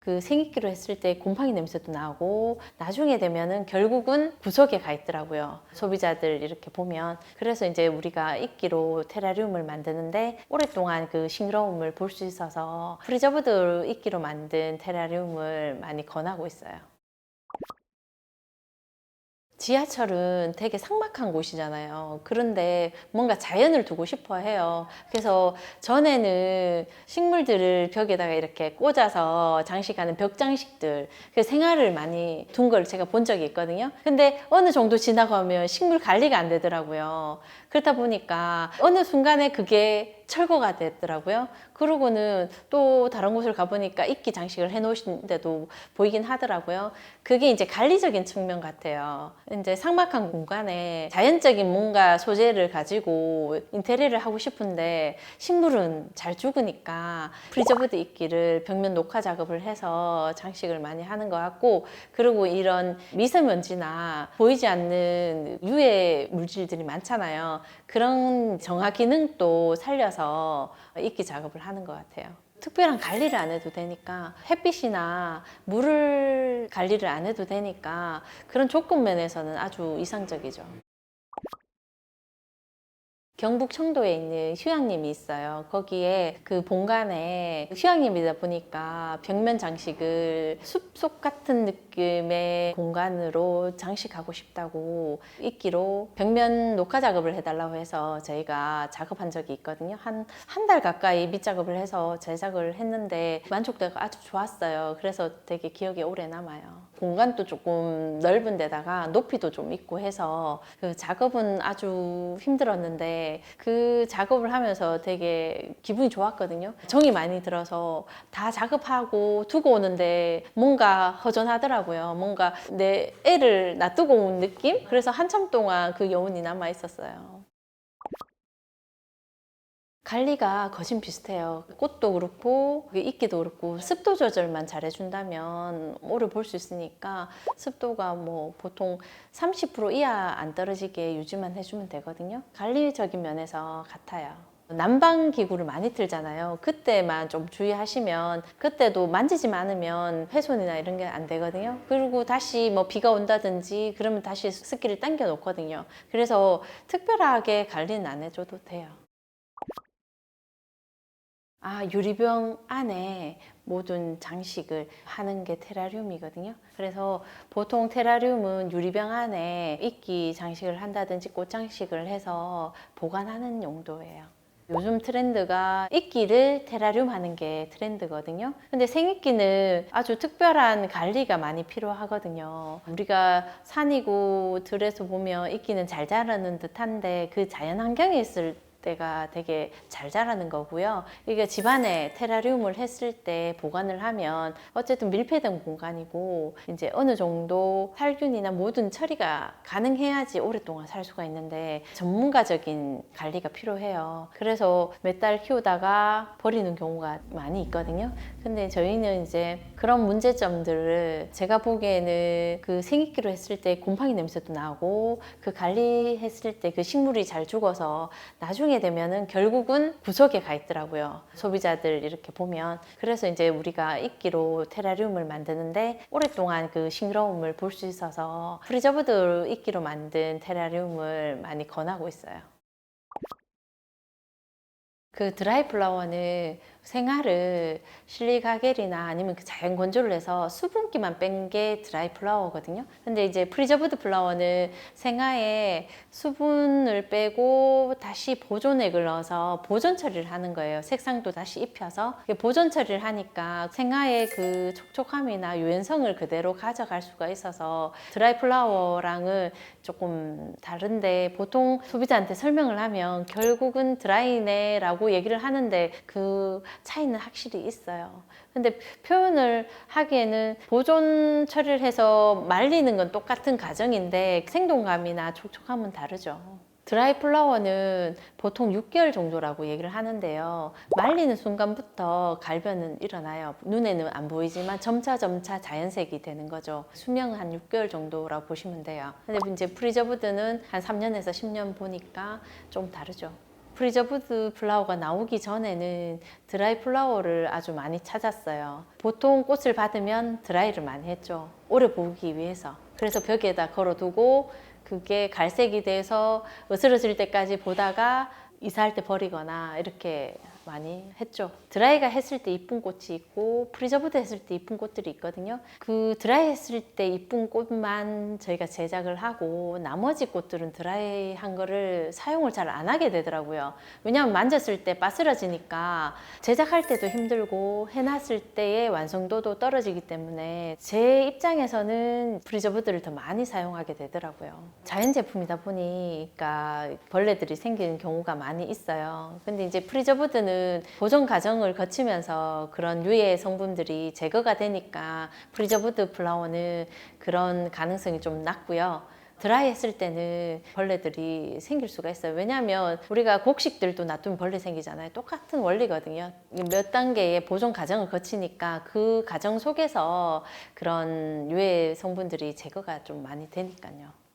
그 생익기로 했을 때 곰팡이 냄새도 나고 나중에 되면은 결국은 구석에 가 있더라고요. 소비자들 이렇게 보면. 그래서 이제 우리가 이끼로 테라리움을 만드는데 오랫동안 그 싱그러움을 볼 수 있어서 프리저브드 이끼로 만든 테라리움을 많이 권하고 있어요. 지하철은 되게 삭막한 곳이잖아요. 그런데 뭔가 자연을 두고 싶어 해요. 그래서 전에는 식물들을 벽에다가 이렇게 꽂아서 장식하는 벽 장식들, 그 생화를 많이 둔 걸 제가 본 적이 있거든요. 근데 어느 정도 지나가면 식물 관리가 안 되더라고요. 그렇다 보니까 어느 순간에 그게 철거가 됐더라고요. 그러고는 또 다른 곳을 가보니까 이끼 장식을 해놓으신 데도 보이긴 하더라고요. 그게 이제 관리적인 측면 같아요. 이제 삭막한 공간에 자연적인 뭔가 소재를 가지고 인테리어를 하고 싶은데 식물은 잘 죽으니까 프리저브드 이끼를 벽면 녹화 작업을 해서 장식을 많이 하는 것 같고, 그리고 이런 미세먼지나 보이지 않는 유해 물질들이 많잖아요. 그런 정화 기능도 살려서 이끼 작업을 하는 것 같아요. 특별한 관리를 안 해도 되니까, 햇빛이나 물을 관리를 안 해도 되니까 그런 조건 면에서는 아주 이상적이죠. 경북 청도에 있는 휴양림이 있어요. 거기에 그 본관에 휴양림이다 보니까 벽면 장식을 숲속 같은 느낌의 공간으로 장식하고 싶다고 이끼로 벽면 녹화 작업을 해달라고 해서 저희가 작업한 적이 있거든요. 한 달 가까이 밑작업을 해서 제작을 했는데 만족도가 아주 좋았어요. 그래서 되게 기억에 오래 남아요. 공간도 조금 넓은 데다가 높이도 좀 있고 해서 그 작업은 아주 힘들었는데 그 작업을 하면서 되게 기분이 좋았거든요. 정이 많이 들어서 다 작업하고 두고 오는데 뭔가 허전하더라고요. 뭔가 내 애를 놔두고 온 느낌? 그래서 한참 동안 그 여운이 남아 있었어요. 관리가 거진 비슷해요. 꽃도 그렇고 이끼도 그렇고 습도 조절만 잘 해준다면 오래 볼 수 있으니까 습도가 뭐 보통 30% 이하 안 떨어지게 유지만 해주면 되거든요. 관리적인 면에서 같아요. 난방 기구를 많이 틀잖아요. 그때만 좀 주의하시면, 그때도 만지지 않으면 훼손이나 이런 게 안 되거든요. 그리고 다시 뭐 비가 온다든지 그러면 다시 습기를 당겨 놓거든요. 그래서 특별하게 관리는 안 해줘도 돼요. 유리병 안에 모든 장식을 하는 게 테라리움이거든요. 그래서 보통 테라리움은 유리병 안에 이끼 장식을 한다든지 꽃 장식을 해서 보관하는 용도예요. 요즘 트렌드가 이끼를 테라리움 하는 게 트렌드거든요. 근데 생이끼는 아주 특별한 관리가 많이 필요하거든요. 우리가 산이고 들에서 보면 이끼는 잘 자라는 듯한데 그 자연 환경에 있을 때가 되게 잘 자라는 거고요. 이게 집안에 테라리움을 했을 때 보관을 하면 어쨌든 밀폐된 공간이고 이제 어느 정도 살균이나 모든 처리가 가능해야지 오랫동안 살 수가 있는데 전문가적인 관리가 필요해요. 그래서 몇 달 키우다가 버리는 경우가 많이 있거든요. 근데 저희는 이제 그런 문제점들을 제가 보기에는 그 생익기로 했을 때 곰팡이 냄새도 나고 그 관리했을 때 그 식물이 잘 죽어서 나중에 되면은 결국은 구석에 가 있더라고요. 소비자들 이렇게 보면. 그래서 이제 우리가 이끼로 테라리움을 만드는데 오랫동안 그 싱그러움을 볼 수 있어서 프리저브드 이끼로 만든 테라리움을 많이 권하고 있어요. 그 드라이 플라워는 생화를 실리가겔이나 아니면 그 자연 건조를 해서 수분기만 뺀 게 드라이 플라워거든요. 근데 이제 프리저브드 플라워는 생화에 수분을 빼고 다시 보존액을 넣어서 보존 처리를 하는 거예요. 색상도 다시 입혀서 보존 처리를 하니까 생화의 그 촉촉함이나 유연성을 그대로 가져갈 수가 있어서 드라이 플라워랑은 조금 다른데, 보통 소비자한테 설명을 하면 결국은 드라이네라고 얘기를 하는데 그 차이는 확실히 있어요. 근데 표현을 하기에는 보존 처리를 해서 말리는 건 똑같은 과정인데 생동감이나 촉촉함은 다르죠. 드라이 플라워는 보통 6개월 정도라고 얘기를 하는데요. 말리는 순간부터 갈변은 일어나요. 눈에는 안 보이지만 점차 자연색이 되는 거죠. 수명은 한 6개월 정도라고 보시면 돼요. 근데 이제 프리저브드는 한 3년에서 10년 보니까 좀 다르죠. 프리저브드 플라워가 나오기 전에는 드라이 플라워를 아주 많이 찾았어요. 보통 꽃을 받으면 드라이를 많이 했죠. 오래 보기 위해서. 그래서 벽에다 걸어두고 그게 갈색이 돼서 으스러질 때까지 보다가 이사할 때 버리거나 이렇게 많이 했죠. 드라이가 했을 때 이쁜 꽃이 있고 프리저브드 했을 때 이쁜 꽃들이 있거든요. 그 드라이 했을 때 이쁜 꽃만 저희가 제작을 하고 나머지 꽃들은 드라이 한 거를 사용을 잘 안 하게 되더라고요. 왜냐하면 만졌을 때 빠스러지니까 제작할 때도 힘들고 해놨을 때의 완성도도 떨어지기 때문에 제 입장에서는 프리저브드를 더 많이 사용하게 되더라고요. 자연 제품이다 보니까 벌레들이 생기는 경우가 많이 있어요. 근데 이제 프리저브드는 보존 과정을 거치면서 그런 유해 성분들이 제거가 되니까 프리저브드 플라워는 그런 가능성이 좀 낮고요. 드라이 했을 때는 벌레들이 생길 수가 있어요. 왜냐하면 우리가 곡식들도 놔두면 벌레 생기잖아요. 똑같은 원리거든요. 몇 단계의 보존 과정을 거치니까 그 과정 속에서 그런 유해 성분들이 제거가 좀 많이 되니까요.